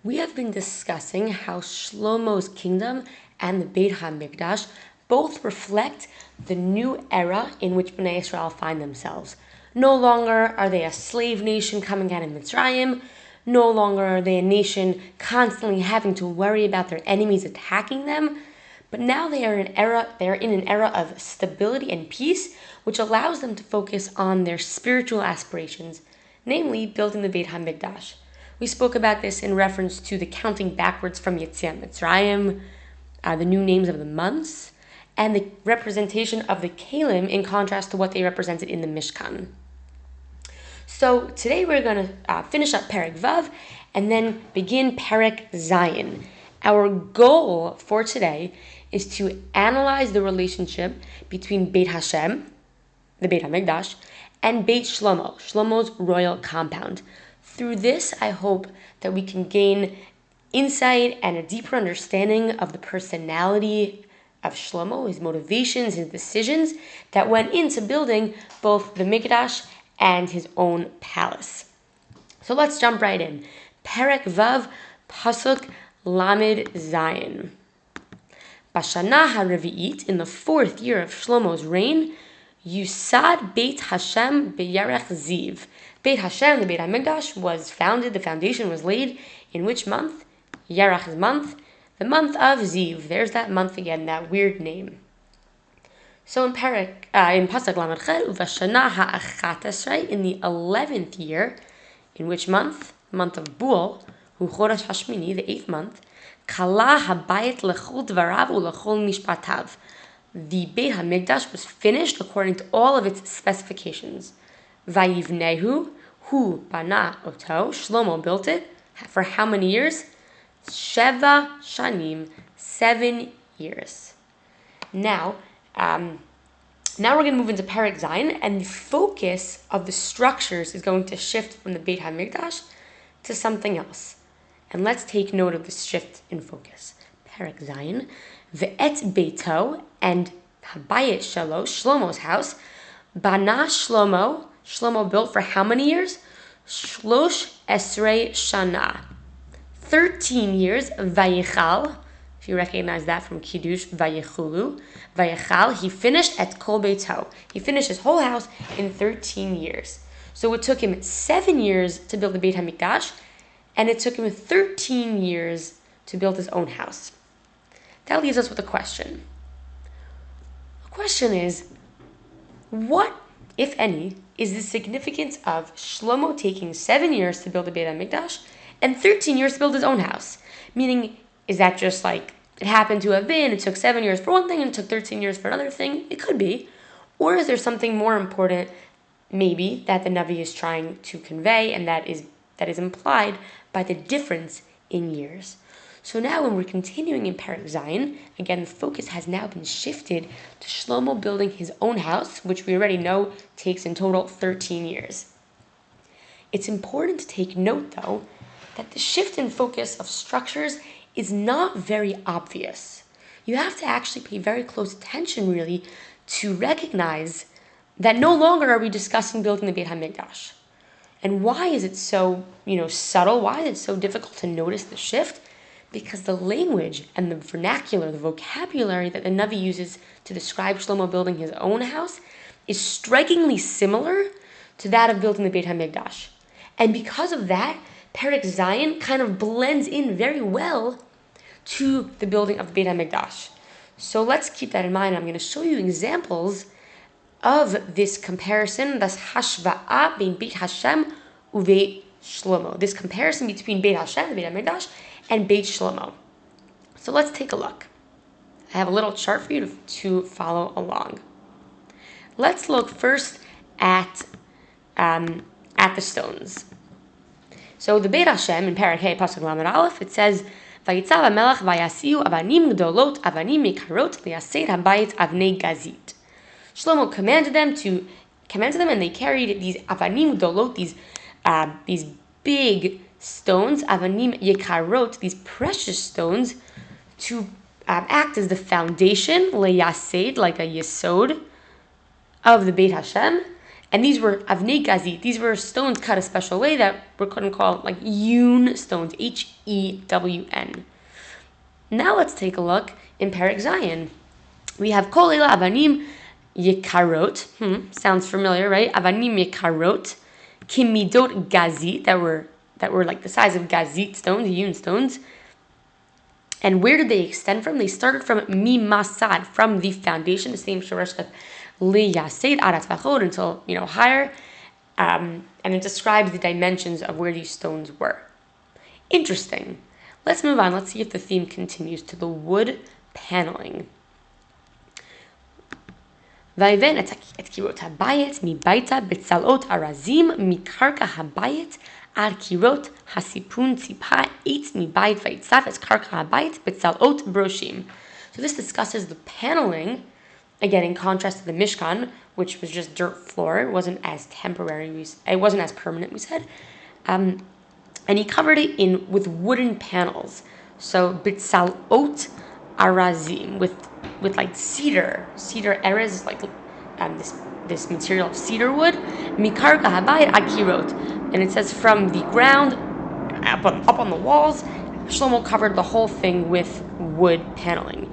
We have been discussing how Shlomo's kingdom and the Beit HaMikdash both reflect the new era in which Bnei Israel find themselves. No longer are they a slave nation coming out of Mitzrayim. No longer are they a nation constantly having to worry about their enemies attacking them. But now they are in an era of stability and peace, which allows them to focus on their spiritual aspirations, namely building the Beit HaMikdash. We spoke about this in reference to the counting backwards from Yetziat Mitzrayim, the new names of the months, and the representation of the Kalim in contrast to what they represented in the Mishkan. So today we're going to finish up Perek Vav and then begin Perek Zayin. Our goal for today is to analyze the relationship between Beit Hashem, the Beit HaMikdash, and Beit Shlomo, Shlomo's royal compound. Through this, I hope that we can gain insight and a deeper understanding of the personality of Shlomo, his motivations, his decisions that went into building both the Mikdash and his own palace. So let's jump right in. Perek Vav, Pasuk Lamed Zayin. Bashana HaRevi'it, in the 4th year of Shlomo's reign, Yusad Beit Hashem B'Yerech Ziv. Beit Hashem, the Beit HaMikdash, was founded, the foundation was laid in which month? Yerach's month, the month of Ziv. There's that month again, that weird name. So in Pasuk Lamed Chet, Uvashana HaAchatesrei, in the 11th year, in which month? Month of Bul, Hu Chodesh Hashmini, the 8th month, Kala habayit lechol dvarav ulechol mishpatav. The Beit HaMikdash was finished according to all of its specifications. Vayivnehu, hu bana oto, Shlomo built it. For how many years? Sheva shanim, 7 years. Now we're going to move into Perek Zayin, and the focus of the structures is going to shift from the Beit HaMikdash to something else. And let's take note of this shift in focus. Perek Zayin, ve'et beito, and habayit shalo, Shlomo's house, bana Shlomo built for how many years? Shlosh esrei shana, 13 years. Vayichal, if you recognize that from Kiddush, Vayichulu, Vayichal, he finished at Kol Beito. He finished his whole house in 13 years. So it took him 7 years to build the Beit HaMikdash, and it took him 13 years to build his own house. That leaves us with a question. The question is, what, if any, is the significance of Shlomo taking 7 years to build the Beit HaMikdash and 13 years to build his own house? Meaning, is that just like it happened to have been, it took 7 years for one thing and it took 13 years for another thing? It could be. Or is there something more important, maybe, that the Navi is trying to convey, and that is implied by the difference in years? So now when we're continuing in Perek Zayin, again, the focus has now been shifted to Shlomo building his own house, which we already know takes in total 13 years. It's important to take note, though, that the shift in focus of structures is not very obvious. You have to actually pay very close attention, really, to recognize that no longer are we discussing building the Beit HaMikdash. And why is it so, subtle? Why is it so difficult to notice the shift? Because the language and the vernacular, the vocabulary that the Navi uses to describe Shlomo building his own house is strikingly similar to that of building the Beit HaMikdash. And because of that, Perek Zayin kind of blends in very well to the building of the Beit HaMikdash. So let's keep that in mind. I'm going to show you examples of this comparison, das hashva'a bein Beit Hashem u'Beit Shlomo. This comparison between Beit Hashem, the Beit HaMikdash, and Beit Shlomo. So let's take a look. I have a little chart for you to follow along. Let's look first at the stones. So the Beit Hashem in Perek Hey Pasuk Lamed Aleph, it says, "Vayitzav hamelech vayasiu avanim gdolot avanim mikarot liyased habayit avnei gazit." Shlomo commanded them, and they carried these avanim gdolot, these big stones, avanim yekarot, these precious stones, to act as the foundation, leyased, like a yesod, of the Beit Hashem, And these were avnei gazit. These were stones cut a special way that we're going to call like hewn stones, Hewn. Now let's take a look in Perek Zayin. We have kol ela avanim yekarot. Sounds familiar, right? Avanim yekarot, kimidot gazit, that were like the size of gazit stones, hewn stones. And where did they extend from? They started from mimasad, from the foundation, the same shorosh of liyasid arat vachod, until higher. And it describes the dimensions of where these stones were. Interesting. Let's move on. Let's see if the theme continues to the wood paneling. Vayiven et kirot habayit mibaita betzalot arazim mikarka habayit al kirot hasipun tzipa eitz mibayit vayitzaf et karka habayit betzalot broshim. So this discusses the paneling, again in contrast to the Mishkan, which was just dirt floor. It wasn't as temporary. It wasn't as permanent, we said. And he covered it with wooden panels. So betzalot arazim, with like cedar erez is like this material of cedar wood. Mikarka habayit akirot, and it says from the ground up on the walls. Shlomo covered the whole thing with wood paneling.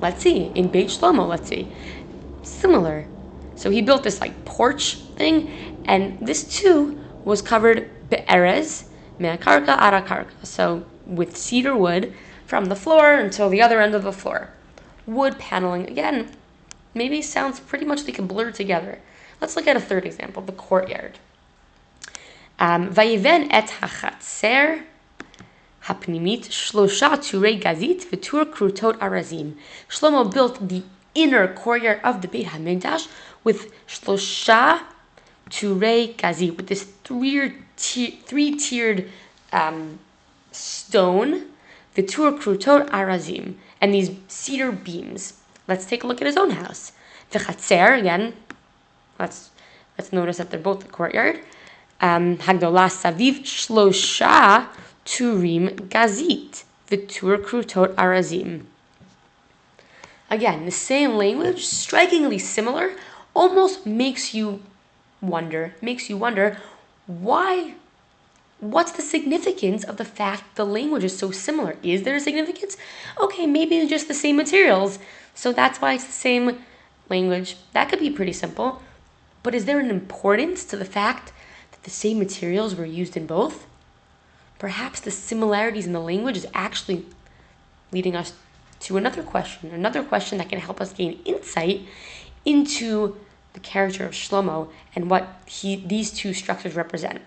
Let's see in Beit Shlomo. Let's see similar. So he built this like porch thing, and this too was covered be'erez me'akarka arakarka. So with cedar wood from the floor until the other end of the floor. Wood paneling, again, maybe sounds pretty much like a blur together. Let's look at a third example, the courtyard. Vayiven et hachatzer hapnimit shlosha turei gazit v'tur krutot arazim. Shlomo built the inner courtyard of the Beit HaMikdash with shlosha turei gazit, with this three-tiered stone, v'tur krutot arazim, and these cedar beams. Let's take a look at his own house. V'chatzer, again, let's notice that they're both the courtyard. Hagdolah saviv shlosha turim gazit, v'tur krutot arazim. Again, the same language, strikingly similar, almost makes you wonder why. What's the significance of the fact the language is so similar? Is there a significance? Okay, maybe it's just the same materials, so that's why it's the same language. That could be pretty simple. But is there an importance to the fact that the same materials were used in both? Perhaps the similarities in the language is actually leading us to another question that can help us gain insight into the character of Shlomo and what these two structures represent.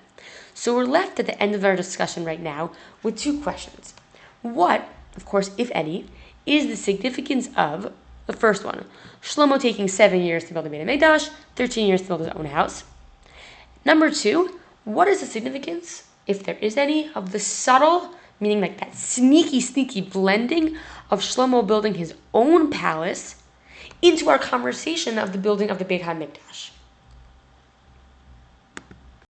So we're left at the end of our discussion right now with two questions. What, of course, if any, is the significance of the first one? Shlomo taking 7 years to build the Beit HaMikdash, 13 years to build his own house. Number two, what is the significance, if there is any, of the subtle, meaning like that sneaky blending of Shlomo building his own palace into our conversation of the building of the Beit HaMikdash?